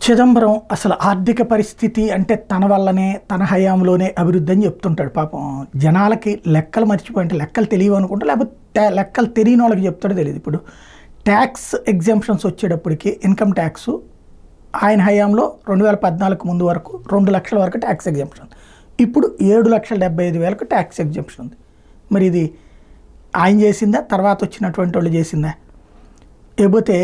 చిదంబరం అసలు ఆర్థిక పరిస్థితి అంటే తన వల్లనే తన హయాంలోనే అభివృద్ధి అని చెప్తుంటాడు. పాపం జనాలకి లెక్కలు మర్చిపోయింటే లెక్కలు తెలియవు అనుకుంటా, లేకపోతే లెక్కలు తెలియని వాళ్ళకి చెప్తాడో తెలియదు. ఇప్పుడు ట్యాక్స్ ఎగ్జామ్షన్స్ వచ్చేటప్పటికి ఇన్కమ్ ట్యాక్స్ ఆయన హయాంలో 2014 ముందు వరకు 2 లక్షల వరకు ట్యాక్స్ ఎగ్జామ్షన్, ఇప్పుడు 7,75,000 ట్యాక్స్ ఎగ్జామ్షన్ ఉంది. మరి ఇది ఆయన చేసిందా, తర్వాత వచ్చినటువంటి వాళ్ళు చేసిందా? లేకపోతే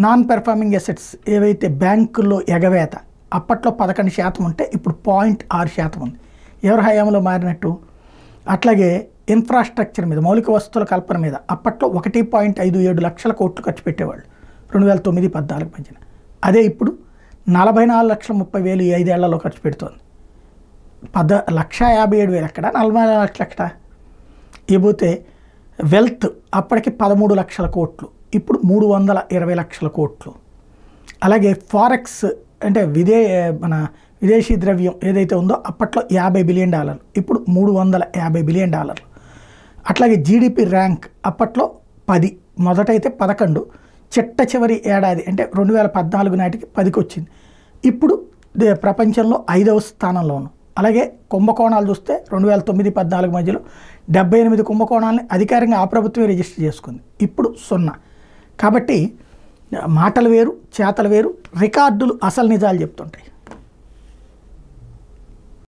నాన్ పెర్ఫార్మింగ్ అసెట్స్ ఏవైతే బ్యాంకుల్లో ఎగవేత అప్పట్లో 11% ఉంటే ఇప్పుడు 0.6% ఉంది. ఎవరి హయాంలో మారినట్టు? అట్లాగే ఇన్ఫ్రాస్ట్రక్చర్ మీద, మౌలిక వస్తువుల కల్పన మీద అప్పట్లో 1.57 లక్షల కోట్లు ఖర్చు పెట్టేవాళ్ళు 2009-14 మధ్యన. అదే ఇప్పుడు 44,30,000 ఈ 5 ఏళ్లలో ఖర్చు పెడుతోంది. 1,57,000 ఎక్కడ, 44 లక్షలు ఎక్కడ? ఇకపోతే వెల్త్ అప్పటికి 13 లక్షల కోట్లు, ఇప్పుడు 320 లక్షల కోట్లు. అలాగే ఫారెక్స్ అంటే మన విదేశీ ద్రవ్యం ఏదైతే ఉందో అప్పట్లో $50 బిలియన్, ఇప్పుడు $350 బిలియన్. అట్లాగే జీడిపి ర్యాంక్ అప్పట్లో 10, మొదటైతే 11, చిట్ట చివరి ఏడాది అంటే 2014 నాటికి 10కి వచ్చింది. ఇప్పుడు ప్రపంచంలో 5వ స్థానంలో ఉన్నాం. అలాగే కుంభకోణాలు చూస్తే 2009-14 మధ్యలో 78 కుంభకోణాలని అధికారికంగా ఆ ప్రభుత్వమే రిజిస్టర్ చేసుకుంది, ఇప్పుడు 0. కాబట్టి మాటలు వేరు, చేతలు వేరు, రికార్డులు అసలు నిజాలు చెప్తుంటాయి.